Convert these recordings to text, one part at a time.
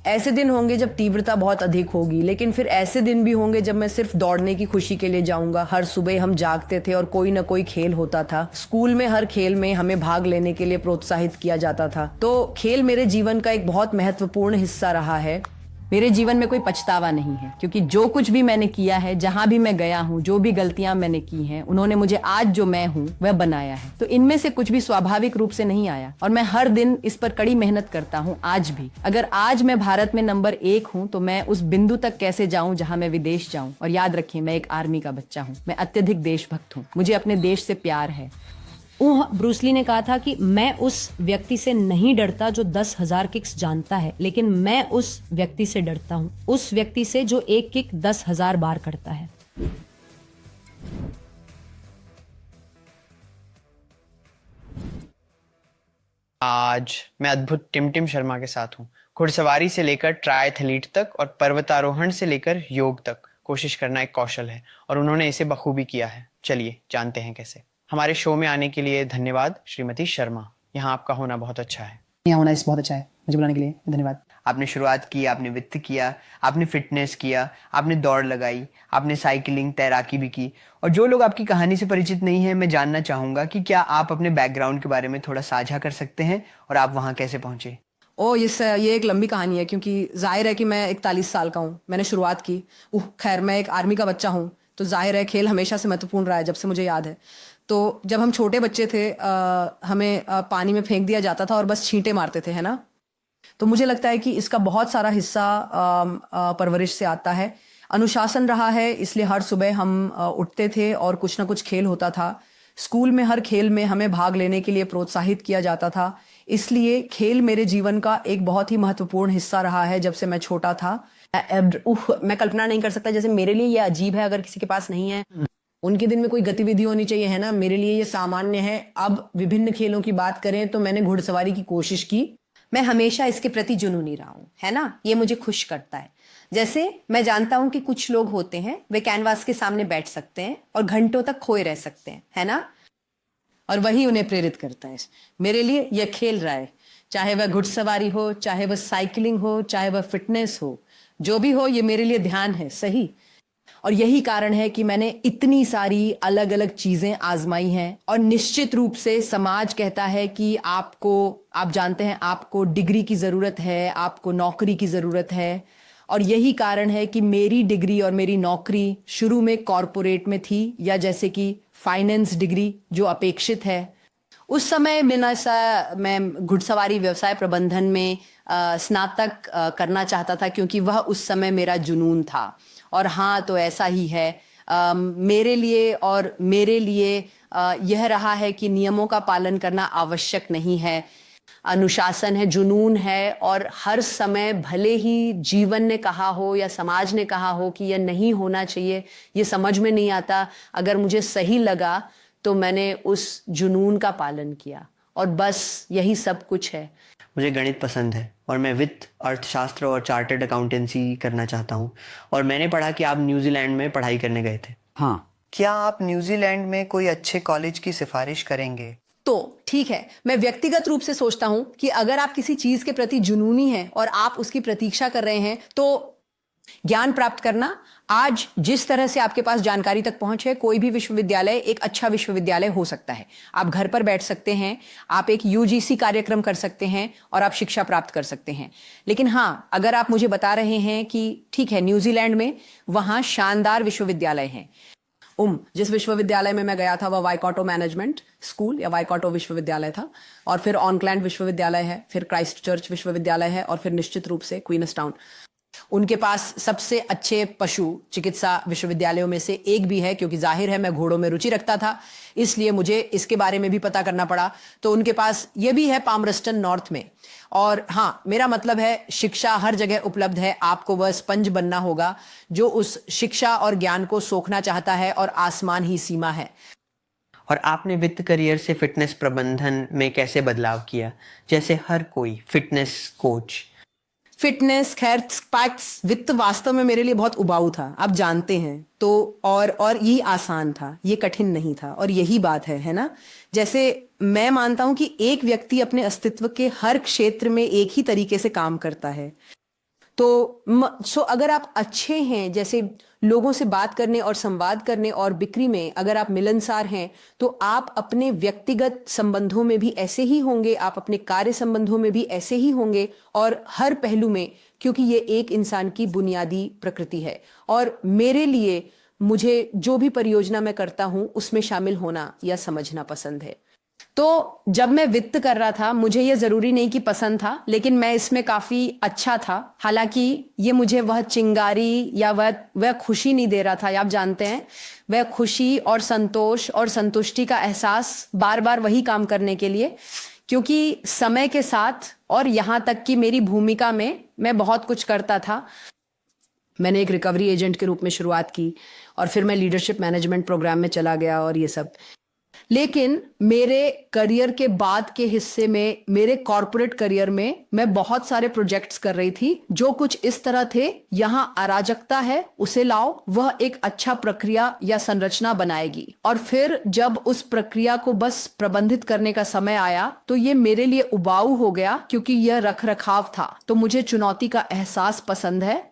ऐसे दिन होंगे जब तीव्रता बहुत अधिक होगी, लेकिन फिर ऐसे दिन भी होंगे जब मैं सिर्फ दौड़ने की खुशी के लिए जाऊंगा। हर सुबह हम जागते थे और कोई ना कोई खेल होता था। स्कूल में हर खेल में हमें भाग लेने के लिए प्रोत्साहित किया जाता था। तो खेल मेरे जीवन का एक बहुत महत्वपूर्ण हिस्सा रहा है। मेरे जीवन में कोई पछतावा नहीं है, क्योंकि जो कुछ भी मैंने किया है, जहां भी मैं गया हूं, जो भी गलतियां मैंने की हैं, उन्होंने मुझे आज जो मैं हूं वह बनाया है। तो इनमें से कुछ भी स्वाभाविक रूप से नहीं आया और मैं हर दिन इस पर कड़ी मेहनत करता हूं। आज भी अगर आज मैं भारत में नंबर 1 हूं तो मैं उस बिंदु तक कैसे जाऊं जहां मैं विदेश जाऊं। और याद रखिए, मैं एक आर्मी का बच्चा हूं, मैं अत्यधिक देशभक्त हूं, मुझे अपने देश से प्यार है। ब्रूसली ने कहा था कि मैं उस व्यक्ति से नहीं डरता जो 10,000 किक्स जानता है, लेकिन मैं उस व्यक्ति से डरता हूं, उस व्यक्ति से जो एक किक 10,000 बार करता है। आज मैं अद्भुत टिमटिम शर्मा के साथ हूँ। घुड़सवारी से लेकर ट्रायथलीट तक और पर्वतारोहण से लेकर योग तक कोशिश करना एक कौशल है और उन्होंने इसे बखूबी किया है। चलिए जानते हैं कैसे। हमारे शो में आने के लिए धन्यवाद श्रीमती शर्मा। यहाँ आपका होना बहुत अच्छा है। यहाँ होना इस बहुत अच्छा है, मुझे बुलाने के लिए धन्यवाद। आपने शुरुआत की, आपने वित्त किया, आपने फिटनेस किया, आपने दौड़ लगाई, आपने साइकिलिंग तैराकी भी की। और जो लोग आपकी कहानी से परिचित नहीं है, मैं जानना चाहूँगा कि क्या आप अपने बैकग्राउंड के बारे में थोड़ा साझा कर सकते हैं और आप वहाँ कैसे पहुँचे? ये एक लंबी कहानी है, क्योंकि जाहिर है कि मैं 41 साल का हूँ। मैंने शुरुआत की, खैर मैं एक आर्मी का बच्चा हूँ, तो जाहिर है खेल हमेशा से महत्वपूर्ण रहा है जब से मुझे याद है। तो जब हम छोटे बच्चे थे, हमें पानी में फेंक दिया जाता था और बस छींटे मारते थे, है ना। तो मुझे लगता है कि इसका बहुत सारा हिस्सा परवरिश से आता है। अनुशासन रहा है, इसलिए हर सुबह हम उठते थे और कुछ ना कुछ खेल होता था। स्कूल में हर खेल में हमें भाग लेने के लिए प्रोत्साहित किया जाता था, इसलिए खेल मेरे जीवन का एक बहुत ही महत्वपूर्ण हिस्सा रहा है जब से मैं छोटा था। मैं कल्पना नहीं कर सकता, जैसे मेरे लिए ये अजीब है अगर किसी के पास नहीं है। उनके दिन में कोई गतिविधि होनी चाहिए, है ना। मेरे लिए ये सामान्य है। अब विभिन्न खेलों की बात करें तो मैंने घुड़सवारी की कोशिश की। मैं हमेशा इसके प्रति जुनूनी रहा हूं, है ना। ये मुझे खुश करता है। जैसे मैं जानता हूं कि कुछ लोग होते हैं, वे कैनवास के सामने बैठ सकते हैं और घंटों तक खोए रह सकते हैं, है ना। और वही उन्हें प्रेरित करता है। मेरे लिए यह खेल रहा है, चाहे वह घुड़सवारी हो, चाहे वह साइकिलिंग हो, चाहे वह फिटनेस हो, जो भी हो, ये मेरे लिए ध्यान है, सही। और यही कारण है कि मैंने इतनी सारी अलग अलग चीजें आजमाई हैं। और निश्चित रूप से समाज कहता है कि आप जानते हैं, आपको डिग्री की जरूरत है, आपको नौकरी की जरूरत है। और यही कारण है कि मेरी डिग्री और मेरी नौकरी शुरू में कॉरपोरेट में थी, या जैसे कि फाइनेंस डिग्री जो अपेक्षित है। उस समय मैं घुड़सवारी व्यवसाय प्रबंधन में स्नातक करना चाहता था, क्योंकि वह उस समय मेरा जुनून था। और हाँ, तो ऐसा ही है मेरे लिए यह रहा है कि नियमों का पालन करना आवश्यक नहीं है। अनुशासन है, जुनून है। और हर समय भले ही जीवन ने कहा हो या समाज ने कहा हो कि यह नहीं होना चाहिए, ये समझ में नहीं आता, अगर मुझे सही लगा तो मैंने उस जुनून का पालन किया। और बस यही सब कुछ है। मुझे गणित पसंद है और मैं वित्त, अर्थशास्त्र और चार्टर्ड अकाउंटेंसी करना चाहता हूँ। और मैंने पढ़ा कि आप न्यूजीलैंड में पढ़ाई करने गए थे। हाँ। क्या आप न्यूजीलैंड में कोई अच्छे कॉलेज की सिफारिश करेंगे? तो ठीक है, मैं व्यक्तिगत रूप से सोचता हूं कि अगर आप किसी चीज के प्रति जुनूनी हैं और आप उसकी प्रतीक्षा कर रहे हैं, तो ज्ञान प्राप्त करना, आज जिस तरह से आपके पास जानकारी तक पहुंच है, कोई भी विश्वविद्यालय एक अच्छा विश्वविद्यालय हो सकता है। आप घर पर बैठ सकते हैं, आप एक यूजीसी कार्यक्रम कर सकते हैं और आप शिक्षा प्राप्त कर सकते हैं। लेकिन हाँ, अगर आप मुझे बता रहे हैं कि ठीक है, न्यूजीलैंड में वहां शानदार विश्वविद्यालय हैं। जिस विश्वविद्यालय में मैं गया था वह वाइकाटो मैनेजमेंट स्कूल या वाइकाटो विश्वविद्यालय था। और फिर ऑकलैंड विश्वविद्यालय है, फिर क्राइस्ट चर्च विश्वविद्यालय है, और फिर निश्चित रूप से क्वींसटाउन। उनके पास सबसे अच्छे पशु चिकित्सा विश्वविद्यालयों में से एक भी है, क्योंकि जाहिर है मैं घोड़ों में रुचि रखता था, इसलिए मुझे इसके बारे में भी पता करना पड़ा। तो उनके पास ये भी है पामरस्टन नॉर्थ में। और हाँ, मेरा मतलब है शिक्षा हर जगह उपलब्ध है, आपको वह स्पंज बनना होगा जो उस शिक्षा और ज्ञान को सोखना चाहता है, और आसमान ही सीमा है। और आपने वित्त करियर से फिटनेस प्रबंधन में कैसे बदलाव किया? जैसे हर कोई फिटनेस कोच। फिटनेस, खैर पैक्स, वित्त वास्तव में मेरे लिए बहुत उबाऊ था, आप जानते हैं। तो और यही आसान था, ये कठिन नहीं था। और यही बात है ना। जैसे मैं मानता हूं कि एक व्यक्ति अपने अस्तित्व के हर क्षेत्र में एक ही तरीके से काम करता है। तो अगर आप अच्छे हैं, जैसे लोगों से बात करने और संवाद करने और बिक्री में अगर आप मिलनसार हैं, तो आप अपने व्यक्तिगत संबंधों में भी ऐसे ही होंगे, आप अपने कार्य संबंधों में भी ऐसे ही होंगे, और हर पहलू में, क्योंकि ये एक इंसान की बुनियादी प्रकृति है। और मेरे लिए मुझे जो भी परियोजना मैं करता हूं उसमें शामिल होना या समझना पसंद है। तो जब मैं वित्त कर रहा था, मुझे ये जरूरी नहीं कि पसंद था, लेकिन मैं इसमें काफी अच्छा था। हालांकि ये मुझे वह चिंगारी या वह खुशी नहीं दे रहा था। आप जानते हैं, वह खुशी और संतोष और संतुष्टि का एहसास बार बार वही काम करने के लिए, क्योंकि समय के साथ और यहाँ तक कि मेरी भूमिका में मैं बहुत कुछ करता था। मैंने एक रिकवरी एजेंट के रूप में शुरुआत की और फिर मैं लीडरशिप मैनेजमेंट प्रोग्राम में चला गया और ये सब। लेकिन मेरे करियर के बाद के हिस्से में, मेरे कॉर्पोरेट करियर में, मैं बहुत सारे प्रोजेक्ट्स कर रही थी जो कुछ इस तरह थे, यहां अराजकता है, उसे लाओ, वह एक अच्छा प्रक्रिया या संरचना बनाएगी। और फिर जब उस प्रक्रिया को बस प्रबंधित करने का समय आया तो ये मेरे लिए उबाऊ हो गया, क्योंकि यह रख रखाव था। तो मुझे चुनौती का एहसास पसंद है,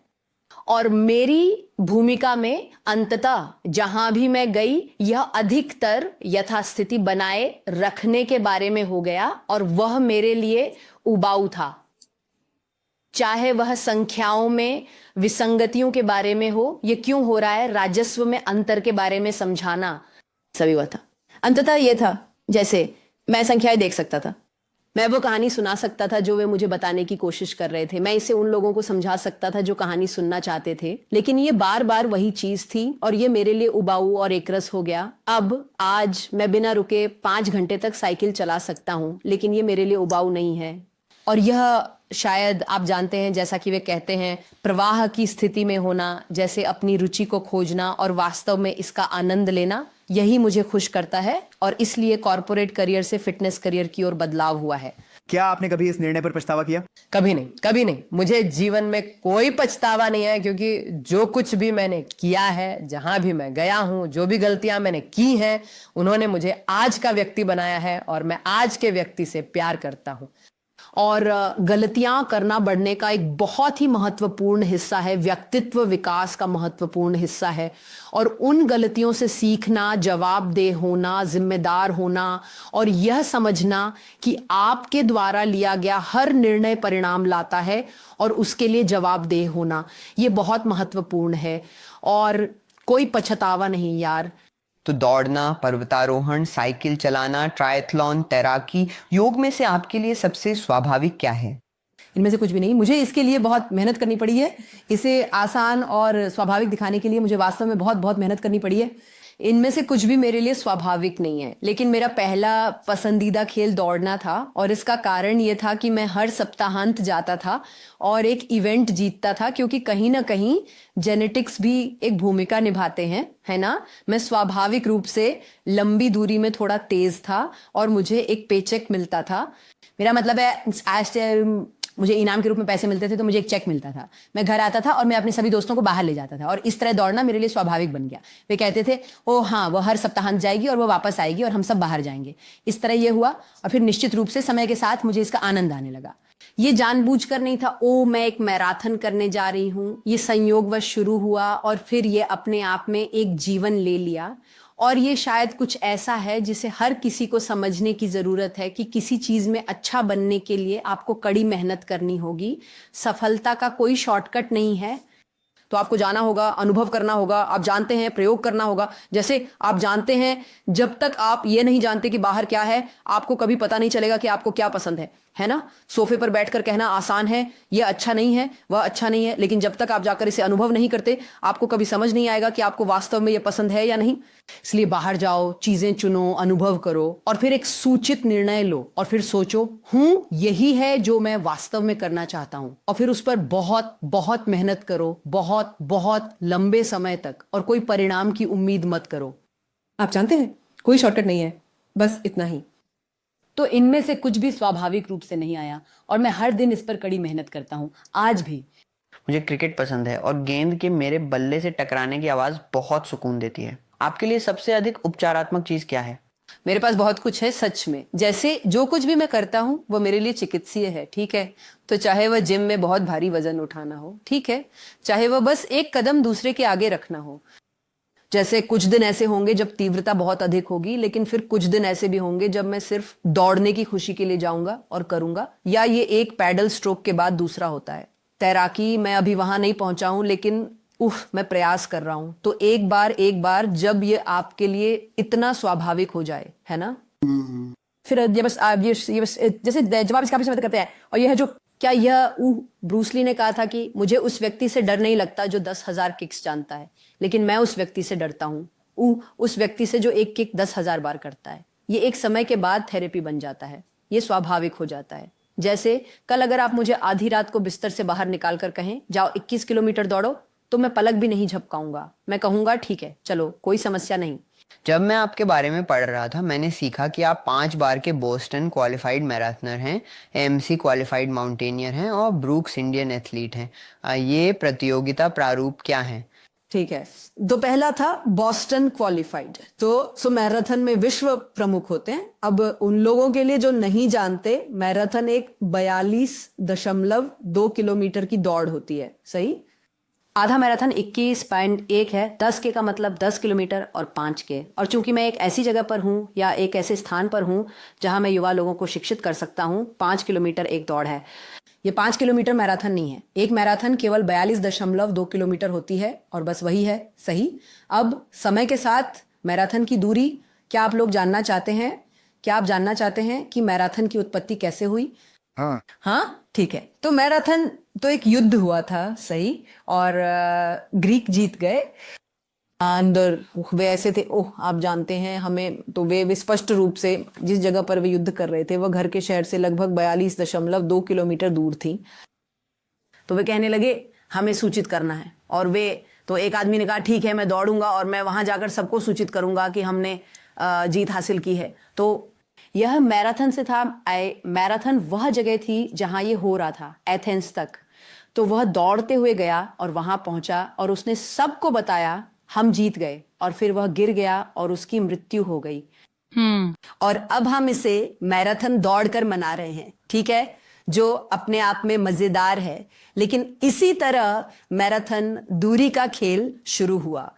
और मेरी भूमिका में अंततः जहां भी मैं गई, यह अधिकतर यथास्थिति बनाए रखने के बारे में हो गया, और वह मेरे लिए उबाऊ था। चाहे वह संख्याओं में विसंगतियों के बारे में हो, ये क्यों हो रहा है, राजस्व में अंतर के बारे में समझाना, सभी वह था। अंततः यह था, जैसे मैं संख्याएं देख सकता था, मैं वो कहानी सुना सकता था जो वे मुझे बताने की कोशिश कर रहे थे, मैं इसे उन लोगों को समझा सकता था जो कहानी सुनना चाहते थे, लेकिन ये बार बार वही चीज थी और ये मेरे लिए उबाऊ और एकरस हो गया। अब आज मैं बिना रुके 5 घंटे तक साइकिल चला सकता हूं, लेकिन ये मेरे लिए उबाऊ नहीं है। और यह शायद आप जानते हैं, जैसा कि वे कहते हैं, प्रवाह की स्थिति में होना, जैसे अपनी रुचि को खोजना और वास्तव में इसका आनंद लेना, यही मुझे खुश करता है। और इसलिए कॉर्पोरेट करियर से फिटनेस करियर की ओर बदलाव हुआ है। क्या आपने कभी इस निर्णय पर पछतावा किया? कभी नहीं, कभी नहीं। मुझे जीवन में कोई पछतावा नहीं है, क्योंकि जो कुछ भी मैंने किया है, जहां भी मैं गया हूं, जो भी गलतियां मैंने की हैं, उन्होंने मुझे आज का व्यक्ति बनाया है और मैं आज के व्यक्ति से प्यार करता हूं। और गलतियां करना बढ़ने का एक बहुत ही महत्वपूर्ण हिस्सा है, व्यक्तित्व विकास का महत्वपूर्ण हिस्सा है। और उन गलतियों से सीखना, जवाबदेह होना, जिम्मेदार होना, और यह समझना कि आपके द्वारा लिया गया हर निर्णय परिणाम लाता है और उसके लिए जवाबदेह होना, ये बहुत महत्वपूर्ण है। और कोई पछतावा नहीं यार। तो दौड़ना, पर्वतारोहण, साइकिल चलाना, ट्रायथलॉन, तैराकी, योग में से आपके लिए सबसे स्वाभाविक क्या है? इनमें से कुछ भी नहीं। मुझे इसके लिए बहुत मेहनत करनी पड़ी है। इसे आसान और स्वाभाविक दिखाने के लिए मुझे वास्तव में बहुत बहुत मेहनत करनी पड़ी है। इनमें से कुछ भी मेरे लिए स्वाभाविक नहीं है। लेकिन मेरा पहला पसंदीदा खेल दौड़ना था, और इसका कारण ये था कि मैं हर सप्ताहांत जाता था और एक इवेंट जीतता था, क्योंकि कहीं ना कहीं जेनेटिक्स भी एक भूमिका निभाते हैं, है ना। मैं स्वाभाविक रूप से लंबी दूरी में थोड़ा तेज था और मुझे एक पेचेक मिलता था। मेरा मतलब है, आज मुझे इनाम के रूप में पैसे मिलते थे तो मुझे एक चेक मिलता था। मैं घर आता था और मैं अपने सभी दोस्तों को बाहर ले जाता था, और इस तरह दौड़ना मेरे लिए स्वाभाविक बन गया। वे कहते थे, ओ हाँ, वो हर सप्ताहांत जाएगी और वो वापस आएगी और हम सब बाहर जाएंगे। इस तरह ये हुआ, और फिर निश्चित रूप से समय के साथ मुझे इसका आनंद आने लगा। ये जानबूझकर नहीं था, ओ मैं एक मैराथन करने जा रही हूं। ये संयोगवश शुरू हुआ और फिर ये अपने आप में एक जीवन ले लिया। और ये शायद कुछ ऐसा है जिसे हर किसी को समझने की जरूरत है कि किसी चीज में अच्छा बनने के लिए आपको कड़ी मेहनत करनी होगी। सफलता का कोई शॉर्टकट नहीं है। तो आपको जाना होगा, अनुभव करना होगा, आप जानते हैं, प्रयोग करना होगा। जैसे आप जानते हैं, जब तक आप ये नहीं जानते कि बाहर क्या है, आपको कभी पता नहीं चलेगा कि आपको क्या पसंद है ना। सोफे पर बैठकर कहना आसान है, ये अच्छा नहीं है, वह अच्छा नहीं है, लेकिन जब तक आप जाकर इसे अनुभव नहीं करते, आपको कभी समझ नहीं आएगा कि आपको वास्तव में ये पसंद है या नहीं। इसलिए बाहर जाओ, चीजें चुनो, अनुभव करो, और फिर एक सूचित निर्णय लो, और फिर सोचो, यही है जो मैं वास्तव में करना चाहता हूं, और फिर उस पर बहुत बहुत मेहनत करो, बहुत बहुत लंबे समय तक, और कोई परिणाम की उम्मीद मत करो। आप जानते हैं, कोई शॉर्टकट नहीं है, बस इतना ही। तो इनमें से कुछ भी स्वाभाविक रूप से नहीं आया, और मैं हर दिन इस पर कड़ी मेहनत करता हूं, आज भी। मुझे क्रिकेट पसंद है और गेंद के मेरे बल्ले से टकराने की आवाज बहुत सुकून देती है। आपके लिए सबसे अधिक उपचारात्मक चीज क्या है? मेरे पास बहुत कुछ है सच में। जैसे जो कुछ भी मैं करता हूँ वो मेरे लिए चिकित्सीय है, ठीक है। तो चाहे वह जिम में बहुत भारी वजन उठाना हो, ठीक है, चाहे वह बस एक कदम दूसरे के आगे रखना हो। जैसे कुछ दिन ऐसे होंगे जब तीव्रता बहुत अधिक होगी, लेकिन फिर कुछ दिन ऐसे भी होंगे जब मैं सिर्फ दौड़ने की खुशी के लिए जाऊंगा और करूंगा। या ये एक पैडल स्ट्रोक के बाद दूसरा होता है। तैराकी मैं अभी वहां नहीं पहुंचा हूं, लेकिन मैं प्रयास कर रहा हूं। तो एक बार जब ये आपके लिए इतना स्वाभाविक हो जाए, है ना, फिर ये बस ये बस जैसे जवाब इसका समय करते हैं। और ये है जो क्या यह ब्रूसली ने कहा था कि मुझे उस व्यक्ति से डर नहीं लगता जो 10,000 किक्स जानता है, लेकिन मैं उस व्यक्ति से डरता हूँ, उस व्यक्ति से जो एक किक 10,000 बार करता है। ये एक समय के बाद थेरेपी बन जाता है, ये स्वाभाविक हो जाता है। जैसे कल अगर आप मुझे आधी रात को बिस्तर से बाहर निकाल कर कहें जाओ 21 किलोमीटर दौड़ो, तो मैं पलक भी नहीं झपकाऊंगा। मैं कहूंगा ठीक है चलो, कोई समस्या नहीं। जब मैं आपके बारे में पढ़ रहा था, मैंने सीखा कि आप 5 बार के बोस्टन क्वालिफाइड मैराथनर हैं, एएमसी क्वालिफाइड माउंटेनियर हैं और ब्रूक्स इंडियन एथलीट हैं। ये प्रतियोगिता प्रारूप क्या है? ठीक है, तो पहला था बॉस्टन क्वालिफाइड। तो मैराथन में विश्व प्रमुख होते हैं। अब उन लोगों के लिए जो नहीं जानते, मैराथन एक 42.2 किलोमीटर की दौड़ होती है, सही। आधा मैराथन 21.1 है। 10 के का मतलब 10 किलोमीटर और 5 के। और चूंकि मैं एक ऐसी जगह पर हूँ या एक ऐसे स्थान पर हूँ जहां मैं युवा लोगों को शिक्षित कर सकता हूँ, 5 किलोमीटर एक दौड़ है। ये 5 किलोमीटर मैराथन नहीं है। एक मैराथन केवल 42.2 किलोमीटर होती है और बस वही है, सही। अब समय के साथ मैराथन की दूरी, क्या आप लोग जानना चाहते हैं? क्या आप जानना चाहते हैं कि मैराथन की उत्पत्ति कैसे हुई? हाँ, ठीक है। तो मैराथन तो एक युद्ध हुआ था, सही, और ग्रीक जीत गए। अंदर वे ऐसे थे, आप जानते हैं हमें, तो वे स्पष्ट रूप से जिस जगह पर वे युद्ध कर रहे थे वह घर के शहर से लगभग 42.2 किलोमीटर दूर थी। तो वे कहने लगे हमें सूचित करना है। और वे तो एक आदमी ने कहा ठीक है मैं दौड़ूंगा और मैं वहां जाकर सबको सूचित करूंगा कि हमने जीत हासिल की है। तो यह मैराथन से था। मैराथन वह जगह थी जहां ये हो रहा था, एथेंस तक। तो वह दौड़ते हुए गया और वहां पहुंचा और उसने सबको बताया हम जीत गए। और फिर वह गिर गया और उसकी मृत्यु हो गई। और अब हम इसे मैराथन दौड़कर मना रहे हैं, ठीक है, जो अपने आप में मजेदार है। लेकिन इसी तरह मैराथन दूरी का खेल शुरू हुआ,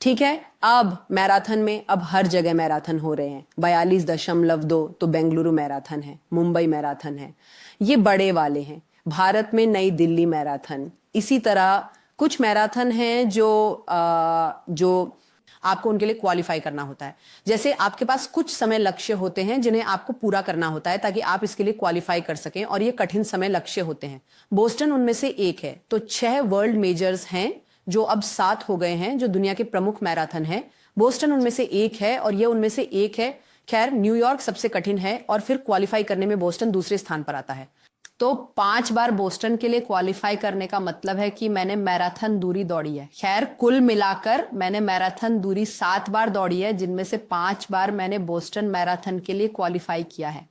ठीक है। अब मैराथन में अब हर जगह मैराथन हो रहे हैं। 42.2 तो बेंगलुरु मैराथन है, मुंबई मैराथन है, ये बड़े वाले हैं। भारत में नई दिल्ली मैराथन, इसी तरह कुछ मैराथन हैं जो आपको उनके लिए क्वालिफाई करना होता है। जैसे आपके पास कुछ समय लक्ष्य होते हैं जिन्हें आपको पूरा करना होता है ताकि आप इसके लिए क्वालिफाई कर सकें, और ये कठिन समय लक्ष्य होते हैं। बोस्टन उनमें से एक है। तो 6 वर्ल्ड मेजर्स हैं जो अब 7 हो गए हैं, जो दुनिया के प्रमुख मैराथन हैं। बोस्टन उनमें से एक है और ये उनमें से एक है। खैर न्यूयॉर्क सबसे कठिन है और फिर क्वालिफाई करने में बोस्टन दूसरे स्थान पर आता है। तो 5 बार बोस्टन के लिए क्वालिफाई करने का मतलब है कि मैंने मैराथन दूरी दौड़ी है। खैर कुल मिलाकर मैंने मैराथन दूरी 7 बार दौड़ी है, जिनमें से 5 बार मैंने बोस्टन मैराथन के लिए क्वालिफाई किया है।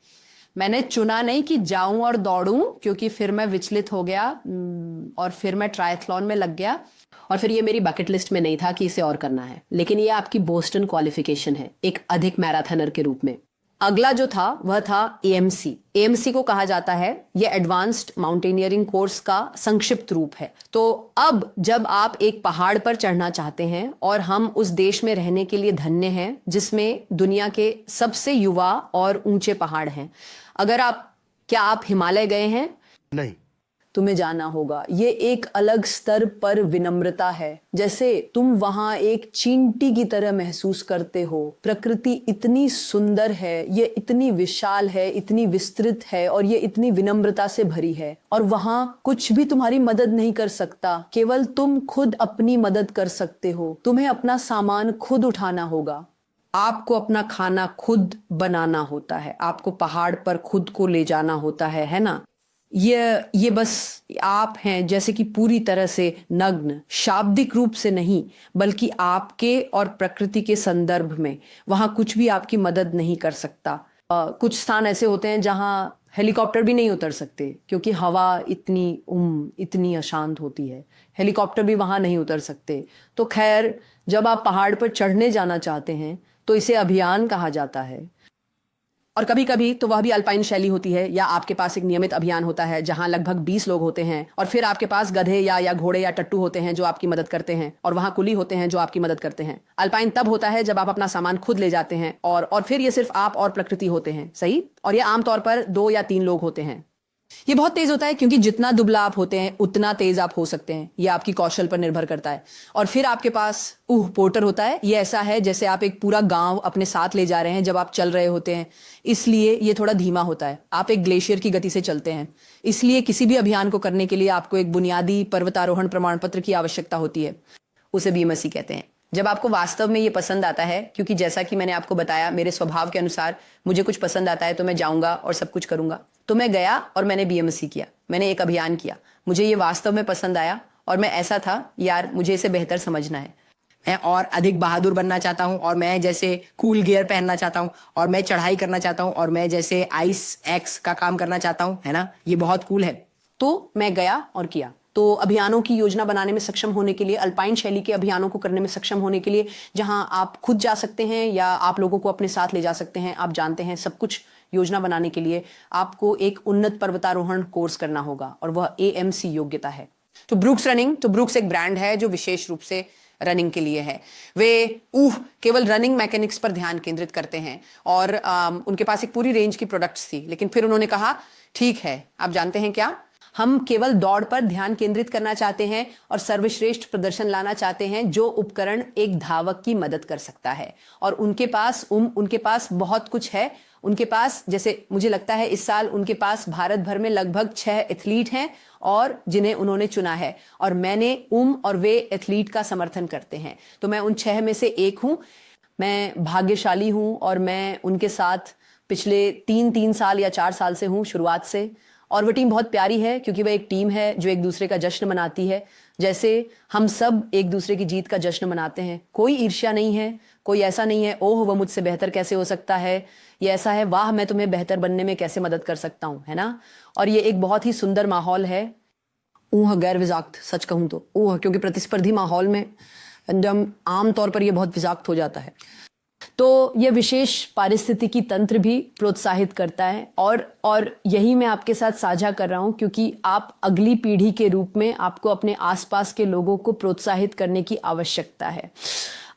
मैंने चुना नहीं कि जाऊं और दौड़ूं, क्योंकि फिर मैं विचलित हो गया और फिर मैं ट्रायथलॉन में लग गया और फिर ये मेरी बकेट लिस्ट में नहीं था कि इसे और करना है। लेकिन ये आपकी बोस्टन क्वालिफिकेशन है एक अधिक मैराथनर के रूप में। अगला जो था वह था एएमसी। एएमसी को कहा जाता है, ये एडवांस्ड माउंटेनियरिंग कोर्स का संक्षिप्त रूप है। तो अब जब आप एक पहाड़ पर चढ़ना चाहते हैं, और हम उस देश में रहने के लिए धन्य हैं जिसमें दुनिया के सबसे युवा और ऊंचे पहाड़ हैं। क्या आप हिमालय गए हैं? नहीं। तुम्हें जाना होगा। ये एक अलग स्तर पर विनम्रता है। जैसे तुम वहां एक चींटी की तरह महसूस करते हो। प्रकृति इतनी सुंदर है, ये इतनी विशाल है, इतनी विस्तृत है और ये इतनी विनम्रता से भरी है। और वहां कुछ भी तुम्हारी मदद नहीं कर सकता, केवल तुम खुद अपनी मदद कर सकते हो। तुम्हें अपना सामान खुद उठाना होगा, आपको अपना खाना खुद बनाना होता है, आपको पहाड़ पर खुद को ले जाना होता है ना। ये बस आप हैं जैसे कि पूरी तरह से नग्न, शाब्दिक रूप से नहीं बल्कि आपके और प्रकृति के संदर्भ में। वहां कुछ भी आपकी मदद नहीं कर सकता। कुछ स्थान ऐसे होते हैं जहां हेलीकॉप्टर भी नहीं उतर सकते क्योंकि हवा इतनी अशांत होती है। हेलीकॉप्टर भी वहां नहीं उतर सकते। तो खैर जब आप पहाड़ पर चढ़ने जाना चाहते हैं तो इसे अभियान कहा जाता है। और कभी कभी तो वह भी अल्पाइन शैली होती है, या आपके पास एक नियमित अभियान होता है जहां लगभग 20 लोग होते हैं, और फिर आपके पास गधे या घोड़े या टट्टू होते हैं जो आपकी मदद करते हैं, और वहां कुली होते हैं जो आपकी मदद करते हैं। अल्पाइन तब होता है जब आप अपना सामान खुद ले जाते हैं, और फिर ये सिर्फ आप और प्रकृति होते हैं, सही। और ये आमतौर पर 2 या 3 लोग होते हैं। ये बहुत तेज होता है क्योंकि जितना दुबला आप होते हैं उतना तेज आप हो सकते हैं। ये आपकी कौशल पर निर्भर करता है। और फिर आपके पास पोर्टर होता है। ये ऐसा है जैसे आप एक पूरा गांव अपने साथ ले जा रहे हैं जब आप चल रहे होते हैं, इसलिए ये थोड़ा धीमा होता है। आप एक ग्लेशियर की गति से चलते हैं, इसलिए किसी भी अभियान को करने के लिए आपको एक बुनियादी पर्वतारोहण प्रमाण पत्र की आवश्यकता होती है। उसे बीएमएससी कहते हैं। जब आपको वास्तव में ये पसंद आता है, क्योंकि जैसा कि मैंने आपको बताया मेरे स्वभाव के अनुसार मुझे कुछ पसंद आता है तो मैं जाऊंगा और सब कुछ करूंगा। तो मैं गया और मैंने बीएमएससी किया, मैंने एक अभियान किया, मुझे ये वास्तव में पसंद आया और मैं ऐसा था यार मुझे इसे बेहतर समझना है। मैं और अधिक बहादुर बनना चाहता हूँ, और मैं जैसे कूल गियर पहनना चाहता हूँ, और मैं चढ़ाई करना चाहता हूँ, और मैं जैसे आइस एक्स का काम करना चाहता हूँ, है ना। ये बहुत कूल है। तो मैं गया और किया। तो अभियानों की योजना बनाने में सक्षम होने के लिए, अल्पाइन शैली के अभियानों को करने में सक्षम होने के लिए, जहां आप खुद जा सकते हैं या आप लोगों को अपने साथ ले जा सकते हैं, आप जानते हैं सब कुछ योजना बनाने के लिए आपको एक उन्नत पर्वतारोहण कोर्स करना होगा, और वह AMC योग्यता है। तो ब्रूक्स रनिंग, तो ब्रूक्स एक ब्रांड है जो विशेष रूप से रनिंग के लिए है। वे केवल रनिंग मैकेनिक्स पर ध्यान केंद्रित करते हैं, और उनके पास एक पूरी रेंज की प्रोडक्ट्स थी, लेकिन फिर उन्होंने कहा ठीक है, आप जानते हैं क्या, हम केवल दौड़ पर ध्यान केंद्रित करना चाहते हैं और सर्वश्रेष्ठ प्रदर्शन लाना चाहते हैं जो उपकरण एक धावक की मदद कर सकता है। और उनके पास बहुत कुछ है। उनके पास, जैसे मुझे लगता है इस साल उनके पास भारत भर में लगभग 6 एथलीट हैं और जिन्हें उन्होंने चुना है, और मैंने और वे एथलीट का समर्थन करते हैं। तो मैं उन 6 में से एक हूं। मैं भाग्यशाली हूं और मैं उनके साथ पिछले 3 साल या 4 साल से हूं, शुरुआत से। और वो टीम बहुत प्यारी है क्योंकि वह एक टीम है जो एक दूसरे का जश्न मनाती है, जैसे हम सब एक दूसरे की जीत का जश्न मनाते हैं। कोई ईर्ष्या नहीं है, कोई ऐसा नहीं है ओह वह मुझसे बेहतर कैसे हो सकता है, ये ऐसा है वाह मैं तुम्हें बेहतर बनने में कैसे मदद कर सकता हूं, है ना। और ये एक बहुत ही सुंदर माहौल है। गैर विजाक्त, सच कहूं तो क्योंकि प्रतिस्पर्धी माहौल में जब आमतौर पर यह बहुत विजाक्त हो जाता है, तो यह विशेष पारिस्थितिकी तंत्र भी प्रोत्साहित करता है। और यही मैं आपके साथ साझा कर रहा हूं क्योंकि आप अगली पीढ़ी के रूप में आपको अपने आसपास के लोगों को प्रोत्साहित करने की आवश्यकता है।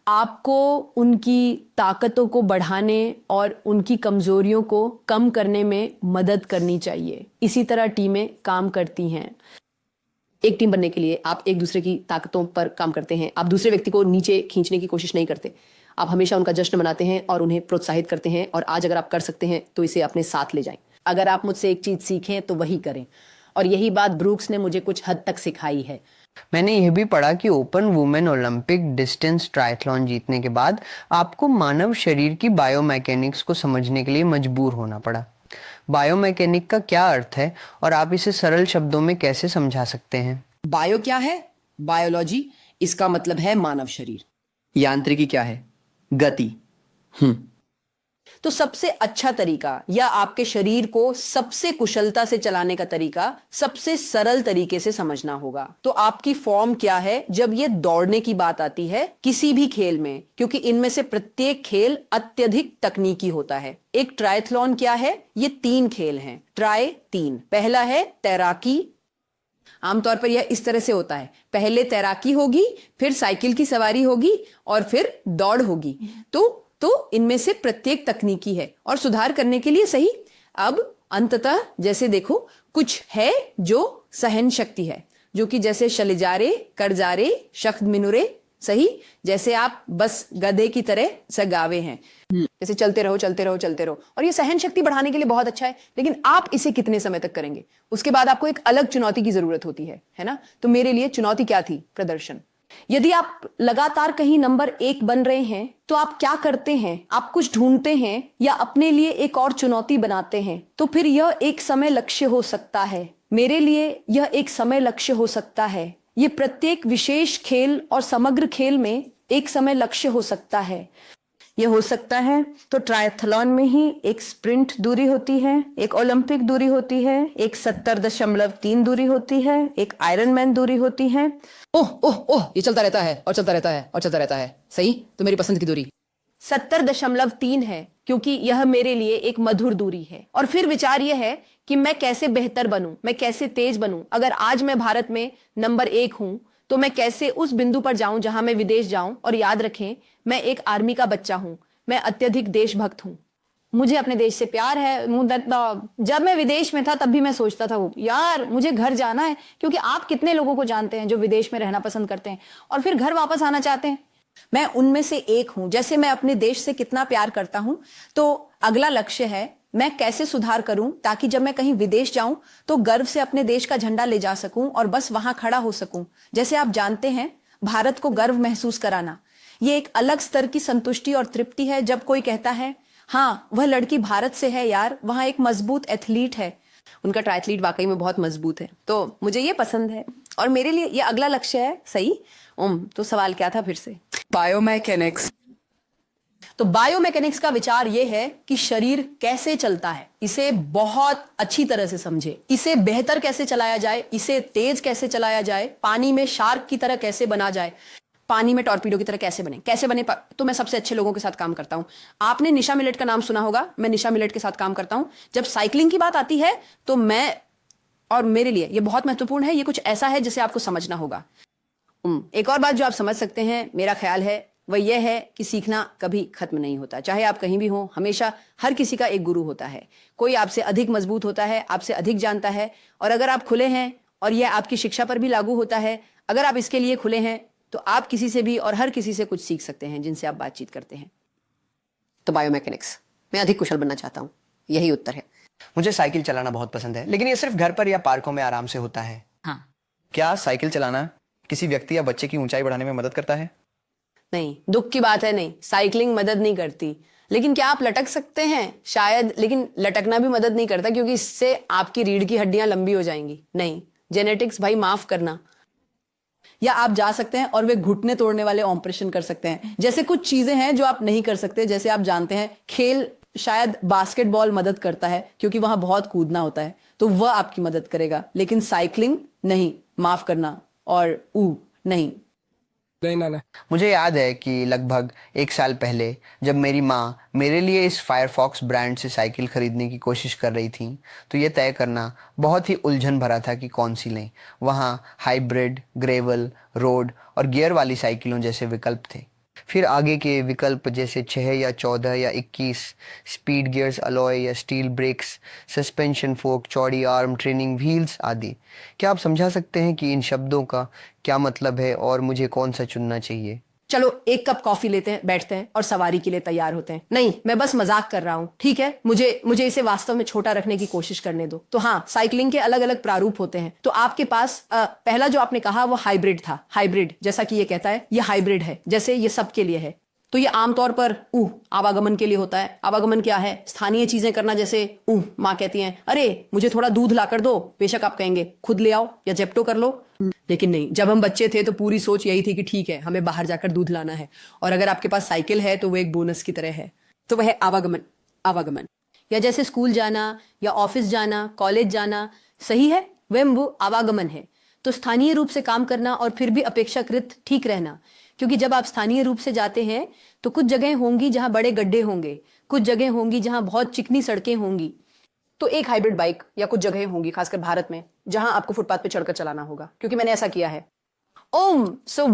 आपको उनकी ताकतों को बढ़ाने और उनकी कमजोरियों को कम करने में मदद करनी चाहिए। इसी तरह टीमें काम करती हैं। एक टीम बनने के लिए आप एक दूसरे की ताकतों पर काम करते हैं। आप दूसरे व्यक्ति को नीचे खींचने की कोशिश नहीं करते, आप हमेशा उनका जश्न मनाते हैं और उन्हें प्रोत्साहित करते हैं। और आज अगर आप कर सकते हैं तो इसे अपने साथ ले जाएं। अगर आप मुझसे एक चीज सीखें तो वही करें, और यही बात ब्रूक्स ने मुझे कुछ हद तक सिखाई है। मैंने यह भी पढ़ा कि open women Olympic distance triathlon जीतने के बाद आपको मानव शरीर की बायोमैकेनिक्स को समझने के लिए मजबूर होना पड़ा। बायोमैकेनिक का क्या अर्थ है और आप इसे सरल शब्दों में कैसे समझा सकते हैं? बायो क्या है? बायोलॉजी, इसका मतलब है मानव शरीर। यांत्रिकी क्या है? गति। तो सबसे अच्छा तरीका या आपके शरीर को सबसे कुशलता से चलाने का तरीका सबसे सरल तरीके से समझना होगा। तो आपकी फॉर्म क्या है जब ये दौड़ने की बात आती है किसी भी खेल में, क्योंकि इनमें से प्रत्येक खेल अत्यधिक तकनीकी होता है। एक ट्रायथलॉन क्या है? ये 3 खेल हैं। ट्राई 3। पहला है तैराकी। आमतौर पर यह इस तरह से होता है, पहले तैराकी होगी, फिर साइकिल की सवारी होगी और फिर दौड़ होगी। तो इनमें से प्रत्येक तकनीकी है और सुधार करने के लिए सही। अब अंततः जैसे देखो कुछ है जो सहन शक्ति है, जो कि जैसे शलिजारे, करजारे, शख्द मिनुरे, सही, जैसे आप बस गधे की तरह सगावे हैं, जैसे चलते रहो चलते रहो चलते रहो। और ये सहन शक्ति बढ़ाने के लिए बहुत अच्छा है, लेकिन आप इसे कितने समय तक करेंगे? उसके बाद आपको एक अलग चुनौती की जरूरत होती है ना। तो मेरे लिए चुनौती क्या थी? प्रदर्शन। यदि आप लगातार कहीं नंबर 1 बन रहे हैं तो आप क्या करते हैं? आप कुछ ढूंढते हैं या अपने लिए एक और चुनौती बनाते हैं। तो फिर यह एक समय लक्ष्य हो सकता है। मेरे लिए यह एक समय लक्ष्य हो सकता है। ये प्रत्येक विशेष खेल और समग्र खेल में एक समय लक्ष्य हो सकता है। यह हो सकता है तो ट्रायथलॉन में ही एक स्प्रिंट दूरी होती है, एक ओलंपिक दूरी होती है, एक 70.3 दूरी होती है, एक आयरन मैन दूरी होती है। ओह ओह ओह, ये चलता रहता है और चलता रहता है और चलता रहता है। सही, तो मेरी पसंद की दूरी 70.3 है, क्योंकि यह मेरे लिए एक मधुर दूरी है। और फिर विचार यह है कि मैं कैसे बेहतर बनूं, मैं कैसे तेज बनूं। अगर आज मैं भारत में नंबर 1 हूं, तो मैं कैसे उस बिंदु पर जाऊं जहां मैं विदेश जाऊं। और याद रखें, मैं एक आर्मी का बच्चा हूं, मैं अत्यधिक देशभक्त हूं। मुझे अपने देश से प्यार है। जब मैं विदेश में था तब भी मैं सोचता था यार मुझे घर जाना है, क्योंकि आप कितने लोगों को जानते हैं जो विदेश में रहना पसंद करते हैं और फिर घर वापस आना चाहते हैं। मैं उनमें से एक हूं। जैसे मैं अपने देश से कितना प्यार करता हूं, तो अगला लक्ष्य है मैं कैसे सुधार करूं ताकि जब मैं कहीं विदेश जाऊं तो गर्व से अपने देश का झंडा ले जा सकूं और बस वहां खड़ा हो सकूं। जैसे आप जानते हैं, भारत को गर्व महसूस कराना ये एक अलग स्तर की संतुष्टि और तृप्ति है। जब कोई कहता है हाँ वह लड़की भारत से है यार, वहां एक मजबूत एथलीट है, उनका ट्रायथलीट वाकई में बहुत मजबूत है, तो मुझे ये पसंद है और मेरे लिए ये अगला लक्ष्य है। सही तो सवाल क्या था फिर से? बायोमैकेनिक्स। तो बायोमैकेनिक्स का विचार यह है कि शरीर कैसे चलता है, इसे बहुत अच्छी तरह से समझे, इसे बेहतर कैसे चलाया जाए, इसे तेज कैसे चलाया जाए, पानी में शार्क की तरह कैसे बना जाए, पानी में टॉर्पीडो की तरह कैसे बने। तो मैं सबसे अच्छे लोगों के साथ काम करता हूं। आपने निशा मिलेट का नाम सुना होगा, मैं निशा मिलेट के साथ काम करता हूं। जब साइकिलिंग की बात आती है तो मैं, और मेरे लिए ये बहुत महत्वपूर्ण है, ये कुछ ऐसा है जिसे आपको समझना होगा। एक और बात जो आप समझ सकते हैं, मेरा ख्याल है वह यह है कि सीखना कभी खत्म नहीं होता। चाहे आप कहीं भी हो, हमेशा हर किसी का एक गुरु होता है। कोई आपसे अधिक मजबूत होता है, आपसे अधिक जानता है, और अगर आप खुले हैं, और यह आपकी शिक्षा पर भी लागू होता है, अगर आप इसके लिए खुले हैं तो आप किसी से भी और हर किसी से कुछ सीख सकते हैं जिनसे आप बातचीत करते हैं। तो बायोमैकेनिक्स, मैं अधिक कुशल बनना चाहता हूँ, यही उत्तर है। मुझे साइकिल चलाना बहुत पसंद है, लेकिन ये सिर्फ घर पर या पार्कों में आराम से होता है। हाँ। क्या साइकिल चलाना किसी व्यक्ति या बच्चे की ऊंचाई बढ़ाने में मदद करता है? नहीं, दुख की बात है, नहीं, साइकिलिंग मदद नहीं करती। लेकिन क्या आप लटक सकते हैं? शायद, लेकिन लटकना भी मदद नहीं करता, क्योंकि इससे आपकी रीढ़ की हड्डियां लंबी हो जाएंगी। नहीं, जेनेटिक्स भाई माफ करना। या आप जा सकते हैं और वे घुटने तोड़ने वाले ऑपरेशन कर सकते हैं। जैसे कुछ चीजें हैं जो आप नहीं कर सकते। जैसे आप जानते हैं, खेल, शायद बास्केटबॉल मदद करता है क्योंकि वहां बहुत कूदना होता है, तो वह आपकी मदद करेगा, लेकिन साइकिलिंग नहीं, माफ करना। और नहीं। मुझे याद है कि लगभग 1 साल पहले जब मेरी माँ मेरे लिए इस फायरफॉक्स ब्रांड से साइकिल खरीदने की कोशिश कर रही थी, तो ये तय करना बहुत ही उलझन भरा था कि कौन सी लें। वहाँ हाइब्रिड, ग्रेवल, रोड और गियर वाली साइकिलों जैसे विकल्प थे। फिर आगे के विकल्प जैसे 6 या 14 या 21, स्पीड गियर्स, अलॉय या स्टील ब्रेक्स, सस्पेंशन फोक, चौड़ी आर्म, ट्रेनिंग व्हील्स आदि। क्या आप समझा सकते हैं कि इन शब्दों का क्या मतलब है और मुझे कौन सा चुनना चाहिए? चलो 1 कप कॉफी लेते हैं, बैठते हैं और सवारी के लिए तैयार होते हैं। नहीं, मैं बस मजाक कर रहा हूं, ठीक है? मुझे इसे वास्तव में छोटा रखने की कोशिश करने दो। तो हाँ, साइकिलिंग के अलग अलग प्रारूप होते हैं। तो आपके पास पहला जो आपने कहा वो हाइब्रिड था। हाइब्रिड, जैसा कि ये कहता है, ये हाइब्रिड है, जैसे ये सबके लिए है। तो ये आमतौर पर आवागमन के लिए होता है। आवागमन क्या है? स्थानीय चीजें करना। जैसे माँ कहती हैं, अरे मुझे थोड़ा दूध ला कर दो, बेशक आप कहेंगे खुद ले आओ या जेप्टो कर लो। लेकिन नहीं, जब हम बच्चे थे तो पूरी सोच यही थी कि ठीक है, हमें बाहर जाकर दूध लाना है, और अगर आपके पास साइकिल है तो वो एक बोनस की तरह है। तो वह आवागमन। या जैसे स्कूल जाना या ऑफिस जाना, कॉलेज जाना, सही है, वह वो आवागमन है। तो स्थानीय रूप से काम करना और फिर भी अपेक्षाकृत ठीक रहना, क्योंकि जब आप स्थानीय रूप से जाते हैं तो कुछ जगह होंगी जहां बड़े गड्ढे होंगे, कुछ जगह होंगी जहां बहुत चिकनी सड़कें होंगी। तो एक हाइब्रिड बाइक या कुछ जगह होंगी, खासकर भारत में, जहां आपको फुटपाथ पे चढ़कर चलाना होगा, क्योंकि मैंने ऐसा किया है। सो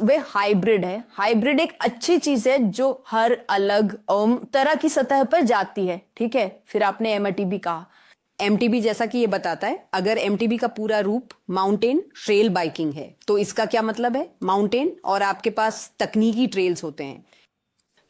वे हाइब्रिड है। हाइब्रिड एक अच्छी चीज है जो हर अलग तरह की सतह पर जाती है, ठीक है? फिर आपने एमटीबी कहा। एमटीबी जैसा कि ये बताता है, अगर एमटीबी का पूरा रूप माउंटेन ट्रेल बाइकिंग है, तो इसका क्या मतलब है? माउंटेन और आपके पास तकनीकी ट्रेल्स होते हैं।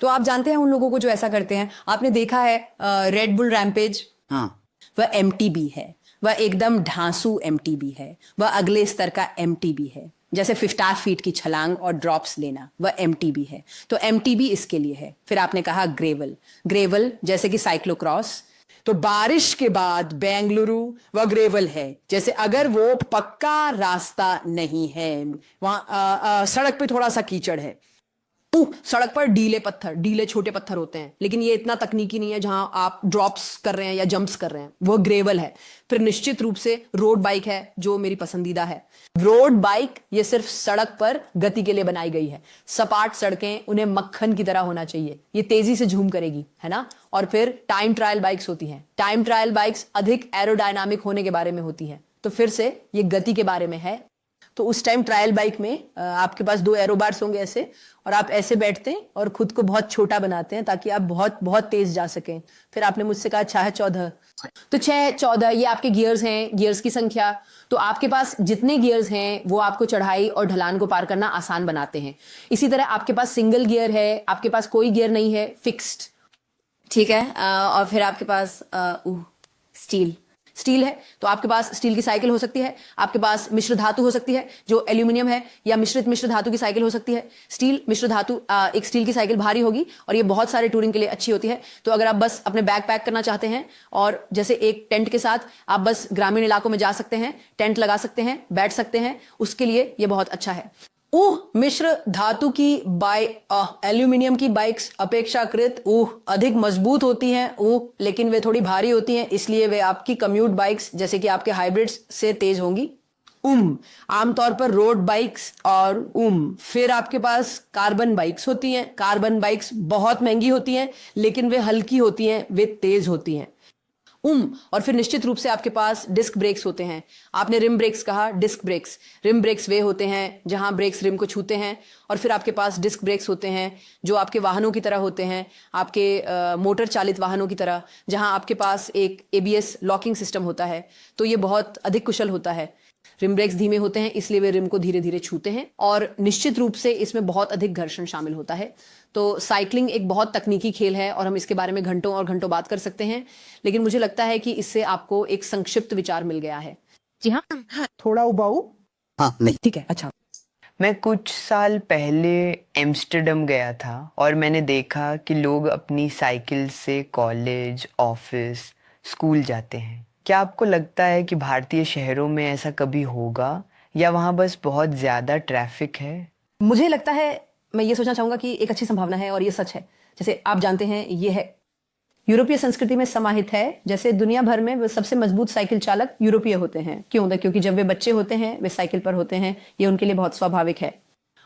तो आप जानते हैं उन लोगों को जो ऐसा करते हैं। आपने देखा है रेड बुल रैम्पेज, हाँ। वह एमटीबी है, वह एकदम ढांसू एमटीबी है, वह अगले स्तर का एमटीबी है। जैसे 50 फीट की छलांग और ड्रॉप्स लेना, वह एमटीबी है। तो एमटीबी इसके लिए है। फिर आपने कहा ग्रेवल जैसे कि साइक्लोक्रॉस। तो बारिश के बाद बेंगलुरु वह ग्रेवल है। जैसे अगर वो पक्का रास्ता नहीं है, वहां सड़क पे थोड़ा सा कीचड़ है, सड़क पर ढीले छोटे पत्थर होते हैं, लेकिन ये इतना तकनीकी नहीं है जहां आप ड्रॉप्स कर रहे हैं या जंप्स कर रहे हैं, वो ग्रेवल है। फिर निश्चित रूप से रोड बाइक है जो मेरी पसंदीदा है। रोड बाइक ये सिर्फ सड़क पर गति के लिए बनाई गई है। सपाट सड़कें उन्हें मक्खन की तरह होना चाहिए, ये तेजी से झूम करेगी, है ना। और फिर टाइम ट्रायल बाइक्स होती हैं। टाइम ट्रायल बाइक्स अधिक एरोडायनामिक होने के बारे में होती हैं, तो फिर से ये गति के बारे में है। तो उस टाइम ट्रायल बाइक में आपके पास 2 एरो बार्स होंगे ऐसे, और आप ऐसे बैठते हैं और खुद को बहुत छोटा बनाते हैं ताकि आप बहुत बहुत तेज जा सकें। फिर आपने मुझसे कहा 6 है 14, तो 6 14 ये आपके गियर्स हैं, गियर्स की संख्या। तो आपके पास जितने गियर्स हैं वो आपको चढ़ाई और ढलान को पार करना आसान बनाते हैं। इसी तरह आपके पास सिंगल गियर है, आपके पास कोई गियर नहीं है, फिक्स्ड, ठीक है। और फिर आपके पास स्टील है, तो आपके पास स्टील की साइकिल हो सकती है। आपके पास मिश्र धातु हो सकती है जो एल्यूमिनियम है, या मिश्र धातु की साइकिल हो सकती है। स्टील मिश्र धातु, एक स्टील की साइकिल भारी होगी और ये बहुत सारे टूरिंग के लिए अच्छी होती है। तो अगर आप बस अपने बैग पैक करना चाहते हैं और जैसे एक टेंट के साथ आप बस ग्रामीण इलाकों में जा सकते हैं, टेंट लगा सकते हैं, बैठ सकते हैं, उसके लिए ये बहुत अच्छा है। मिश्र धातु की एल्यूमिनियम की बाइक्स अपेक्षाकृत अधिक मजबूत होती हैं, लेकिन वे थोड़ी भारी होती हैं, इसलिए वे आपकी कम्यूट बाइक्स जैसे कि आपके हाइब्रिड्स से तेज होंगी। आमतौर पर रोड बाइक्स और फिर आपके पास कार्बन बाइक्स होती हैं। कार्बन बाइक्स बहुत महंगी होती हैं, लेकिन वे हल्की होती हैं, वे तेज होती हैं। और फिर निश्चित रूप से आपके पास डिस्क ब्रेक्स होते हैं। आपने रिम ब्रेक्स कहा, डिस्क ब्रेक्स। रिम ब्रेक्स वे होते हैं जहां ब्रेक्स रिम को छूते हैं, और फिर आपके पास डिस्क ब्रेक्स होते हैं जो आपके वाहनों की तरह होते हैं, आपके मोटर चालित वाहनों की तरह, जहां आपके पास एक ABS लॉकिंग सिस्टम होता है। तो ये बहुत अधिक कुशल होता है। रिम ब्रेक्स धीमे होते हैं, इसलिए वे रिम को धीरे धीरे छूते हैं, और निश्चित रूप से इसमें बहुत अधिक घर्षण शामिल होता है। तो साइकिलिंग एक बहुत तकनीकी खेल है और हम इसके बारे में घंटों और घंटों बात कर सकते हैं, लेकिन मुझे लगता है कि इससे आपको एक संक्षिप्त विचार मिल गया है। जी हाँ, थोड़ा उबाऊ, हाँ नहीं, ठीक है, अच्छा। मैं कुछ साल पहले एम्स्टर्डम गया था और मैंने देखा कि लोग अपनी साइकिल से कॉलेज, ऑफिस, स्कूल जाते हैं। क्या आपको लगता है कि भारतीय शहरों में ऐसा कभी होगा, या वहाँ बस बहुत ज़्यादा ट्रैफिक है? मुझे लगता है, मैं ये सोचना चाहूंगा कि एक अच्छी संभावना है और ये सच है। जैसे आप जानते हैं, ये है यूरोपीय संस्कृति में समाहित है। जैसे दुनिया भर में वे सबसे मजबूत साइकिल चालक यूरोपीय होते हैं। क्यों? क्योंकि जब वे बच्चे होते हैं वे साइकिल पर होते हैं, ये उनके लिए बहुत स्वाभाविक है।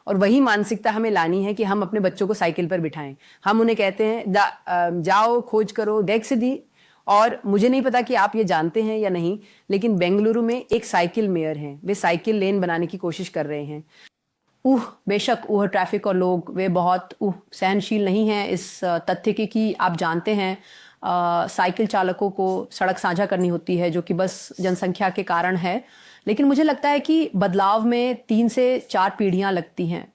और वही मानसिकता हमें लानी है कि हम अपने बच्चों को साइकिल पर बिठाएं। हम उन्हें कहते हैं जाओ खोज करो देख सिद्धि। और मुझे नहीं पता कि आप ये जानते हैं या नहीं, लेकिन बेंगलुरु में एक साइकिल मेयर हैं, वे साइकिल लेन बनाने की कोशिश कर रहे हैं। बेशक ट्रैफिक और लोग वे बहुत सहनशील नहीं हैं इस तथ्य की कि आप जानते हैं साइकिल चालकों को सड़क साझा करनी होती है, जो कि बस जनसंख्या के कारण है। लेकिन मुझे लगता है कि बदलाव में 3 से 4 पीढ़ियां लगती हैं।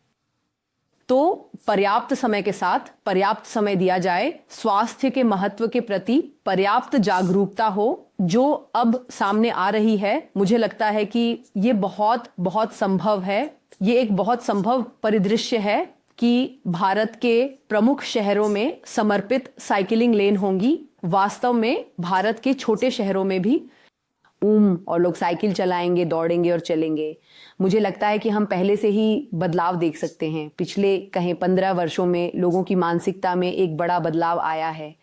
तो पर्याप्त समय के साथ पर्याप्त समय दिया जाए, स्वास्थ्य के महत्व के प्रति पर्याप्त जागरूकता हो जो अब सामने आ रही है। मुझे लगता है कि ये बहुत बहुत संभव है। ये एक बहुत संभव परिदृश्य है कि भारत के प्रमुख शहरों में समर्पित साइकिलिंग लेन होंगी। वास्तव में भारत के छोटे शहरों में भी और लोग साइकिल चलाएंगे, दौड़ेंगे और चलेंगे। मुझे लगता है कि हम पहले से ही बदलाव देख सकते हैं। पिछले कहें 15 वर्षों में लोगों की मानसिकता में एक बड़ा बदलाव आया है,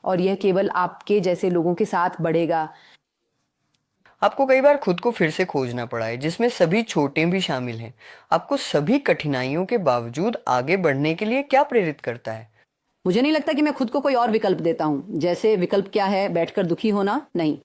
और यह केवल आपके जैसे लोगों के साथ बढ़ेगा। आपको कई बार खुद को फिर से खोजना पड़ा है, जिसमें सभी छोटे भी शामिल हैं। आपको सभी कठिनाइयों के बावजूद आगे बढ़ने के लिए क्या प्रेरित करता है? मुझे नहीं लगता कि मैं खुद को कोई और विकल्प देता हूं। जैसे विकल्प क्या है? बैठकर दुखी होना? नहीं।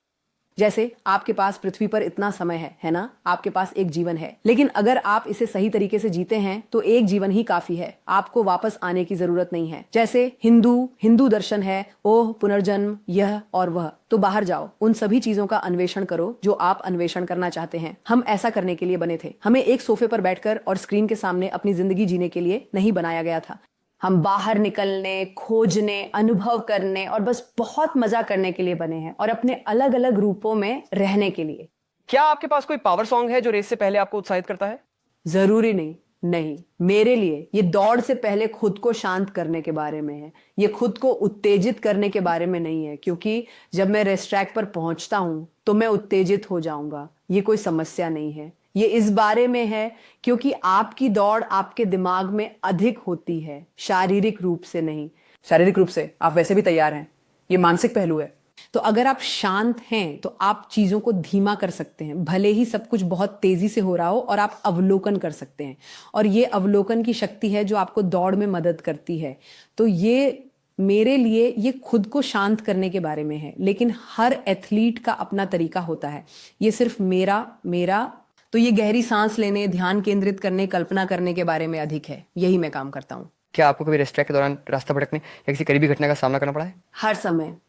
जैसे आपके पास पृथ्वी पर इतना समय है ना, आपके पास एक जीवन है, लेकिन अगर आप इसे सही तरीके से जीते हैं तो एक जीवन ही काफी है, आपको वापस आने की जरूरत नहीं है। जैसे हिंदू दर्शन है, पुनर्जन्म, यह और वह। तो बाहर जाओ, उन सभी चीजों का अन्वेषण करो जो आप अन्वेषण करना चाहते हैं। हम ऐसा करने के लिए बने थे। हमें एक सोफे पर बैठकर और स्क्रीन के सामने अपनी जिंदगी जीने के लिए नहीं बनाया गया था। हम बाहर निकलने, खोजने, अनुभव करने और बस बहुत मजा करने के लिए बने हैं, और अपने अलग अलग रूपों में रहने के लिए। क्या आपके पास कोई पावर सॉन्ग है जो रेस से पहले आपको उत्साहित करता है? जरूरी नहीं। मेरे लिए ये दौड़ से पहले खुद को शांत करने के बारे में है। ये खुद को उत्तेजित करने के बारे में नहीं है, क्योंकि जब मैं रेस ट्रैक पर पहुंचता हूं तो मैं उत्तेजित हो जाऊंगा। ये कोई समस्या नहीं है। ये इस बारे में है क्योंकि आपकी दौड़ आपके दिमाग में अधिक होती है, शारीरिक रूप से नहीं। शारीरिक रूप से आप वैसे भी तैयार हैं, ये मानसिक पहलू है। तो अगर आप शांत हैं तो आप चीजों को धीमा कर सकते हैं, भले ही सब कुछ बहुत तेजी से हो रहा हो, और आप अवलोकन कर सकते हैं। और ये अवलोकन की शक्ति है जो आपको दौड़ में मदद करती है। तो ये मेरे लिए ये खुद को शांत करने के बारे में है, लेकिन हर एथलीट का अपना तरीका होता है। ये सिर्फ मेरा तो ये गहरी सांस लेने, ध्यान केंद्रित करने, कल्पना करने के बारे में अधिक है। यही मैं काम करता हूँ। क्या आपको कभी रेस ट्रैक के दौरान रास्ता भटकने या किसी करीबी घटना का सामना करना पड़ा है?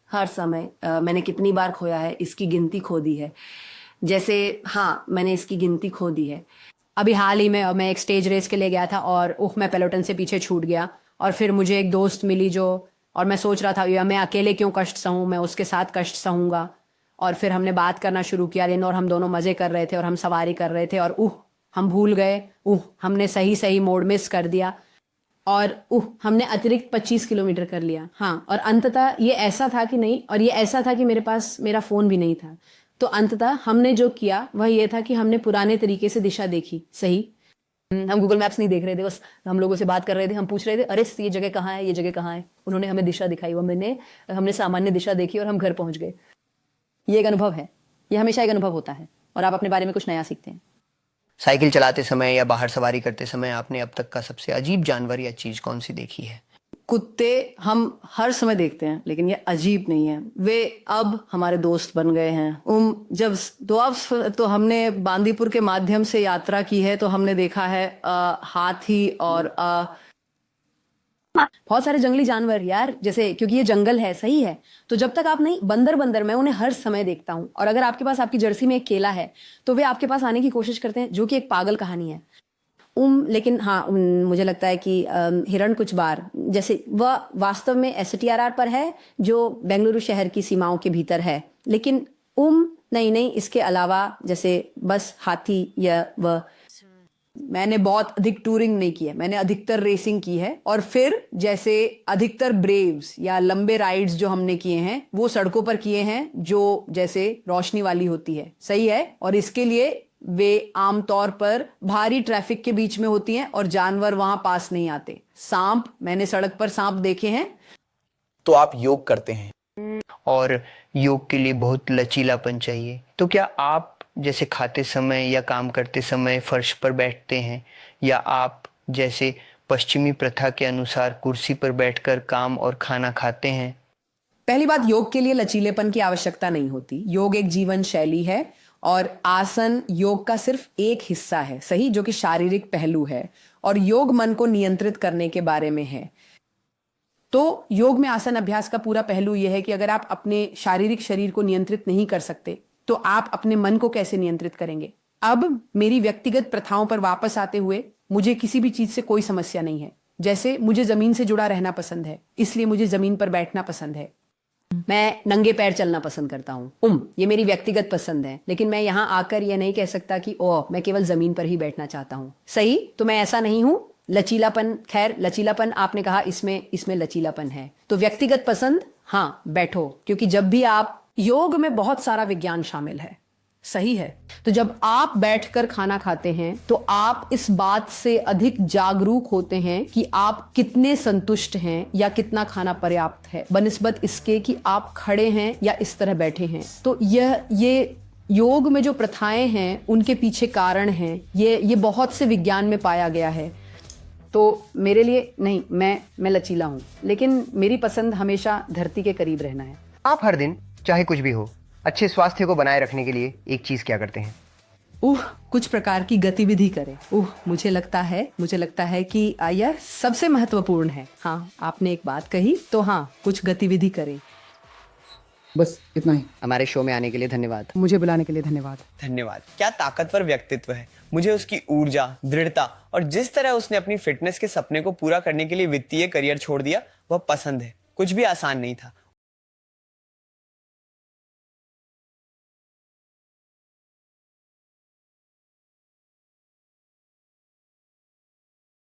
हर समय मैंने कितनी बार खोया है इसकी गिनती खो दी है। जैसे हाँ, मैंने इसकी गिनती खो दी है। अभी हाल ही में मैं एक स्टेज रेस के लिए गया था और मैं पेलोटन से पीछे छूट गया, और फिर मुझे एक दोस्त मिली और मैं सोच रहा था या मैं अकेले क्यों कष्ट सहूँ, मैं उसके साथ कष्ट सहूँगा। और फिर हमने बात करना शुरू किया लेकिन, और हम दोनों मज़े कर रहे थे और हम सवारी कर रहे थे, और हम भूल गए, हमने सही मोड़ मिस कर दिया, और हमने अतिरिक्त 25 किलोमीटर कर लिया। हाँ, और अंततः ये ऐसा था कि नहीं, और ये ऐसा था कि मेरे पास मेरा फ़ोन भी नहीं था। तो अंततः हमने जो किया वह ये था कि हमने पुराने तरीके से दिशा देखी। सही, हम गूगल मैप्स नहीं देख रहे थे, बस हम लोगों से बात कर रहे थे, हम पूछ रहे थे अरे ये जगह कहाँ है, ये जगह कहाँ है। उन्होंने हमें दिशा दिखाई, हमने सामान्य दिशा देखी और हम घर पहुंच गए। ये एक अनुभव है, ये हमेशा एक अनुभव होता है, और आप अपने बारे में कुछ नया सीखते हैं। साइकिल चलाते समय या बाहर सवारी करते समय आपने अब तक का सबसे अजीब जानवर या चीज कौन सी देखी है? कुत्ते हम हर समय देखते हैं, लेकिन ये अजीब नहीं है। वे अब हमारे दोस्त बन गए हैं। जब तो हमने बांदीपुर के माध्यम से यात्रा की है, तो हमने देखा है हाथी और बहुत सारे जंगली जानवर यार, जैसे क्योंकि ये जंगल है। सही है, तो जब तक आप नहीं बंदर मैं उन्हें हर समय देखता हूँ। और अगर आपके पास आपकी जर्सी में एक केला है तो वे आपके पास आने की कोशिश करते हैं, जो कि एक पागल कहानी है। लेकिन हाँ, मुझे लगता है कि हिरण कुछ बार, जैसे वह वास्तव में STRR पर है जो बेंगलुरु शहर की सीमाओं के भीतर है, लेकिन नहीं, इसके अलावा जैसे बस हाथी या वह। मैंने बहुत अधिक टूरिंग नहीं की है, मैंने अधिकतर रेसिंग की है। और फिर जैसे अधिकतर ब्रेव्स या लंबे राइड्स जो हमने किए हैं वो सड़कों पर किए हैं, जो जैसे रोशनी वाली होती है। सही है, और इसके लिए वे आमतौर पर भारी ट्रैफिक के बीच में होती हैं और जानवर वहां पास नहीं आते। सांप, मैंने सड़क पर सांप देखे हैं। तो आप योग करते हैं और योग के लिए बहुत लचीलापन चाहिए, तो क्या आप जैसे खाते समय या काम करते समय फर्श पर बैठते हैं, या आप जैसे पश्चिमी प्रथा के अनुसार कुर्सी पर बैठकर काम और खाना खाते हैं? पहली बात, योग के लिए लचीलेपन की आवश्यकता नहीं होती। योग एक जीवन शैली है और आसन योग का सिर्फ एक हिस्सा है। सही, जो कि शारीरिक पहलू है, और योग मन को नियंत्रित करने के बारे में है। तो योग में आसन अभ्यास का पूरा पहलू यह है कि अगर आप अपने शारीरिक शरीर को नियंत्रित नहीं कर सकते तो आप अपने मन को कैसे नियंत्रित करेंगे। अब मेरी व्यक्तिगत प्रथाओं पर वापस आते हुए, मुझे किसी भी चीज से कोई समस्या नहीं है। जैसे मुझे जमीन से जुड़ा रहना पसंद है, इसलिए मुझे जमीन पर बैठना पसंद है। मैं नंगे पैर चलना पसंद करता हूँ। ये मेरी व्यक्तिगत पसंद है, लेकिन मैं यहाँ आकर यह नहीं कह सकता कि मैं केवल जमीन पर ही बैठना चाहता हूँ। सही, तो मैं ऐसा नहीं हूँ। लचीलापन, खैर लचीलापन आपने कहा, इसमें लचीलापन है। तो व्यक्तिगत पसंद, हाँ बैठो, क्योंकि जब भी आप, योग में बहुत सारा विज्ञान शामिल है। सही है, तो जब आप बैठकर खाना खाते हैं तो आप इस बात से अधिक जागरूक होते हैं कि आप कितने संतुष्ट हैं या कितना खाना पर्याप्त है, बनिस्बत इसके कि आप खड़े हैं या इस तरह बैठे हैं। तो ये योग में जो प्रथाएं हैं उनके पीछे कारण हैं, ये बहुत से विज्ञान में पाया गया है। तो मेरे लिए नहीं, मैं लचीला हूँ, लेकिन मेरी पसंद हमेशा धरती के करीब रहना है। आप हर दिन चाहे कुछ भी हो, अच्छे स्वास्थ्य को बनाए रखने के लिए एक चीज क्या करते हैं? कुछ प्रकार की गतिविधि करें। मुझे लगता है कि यह सबसे महत्वपूर्ण है। हाँ, आपने एक बात कही, तो हाँ, कुछ गतिविधि करें। बस इतना ही। हमारे शो में आने के लिए धन्यवाद। मुझे बुलाने के लिए धन्यवाद। धन्यवाद। क्या ताकतवर व्यक्तित्व है। मुझे उसकी ऊर्जा, दृढ़ता और जिस तरह उसने अपनी फिटनेस के सपने को पूरा करने के लिए वित्तीय करियर छोड़ दिया, वह पसंद है। कुछ भी आसान नहीं था।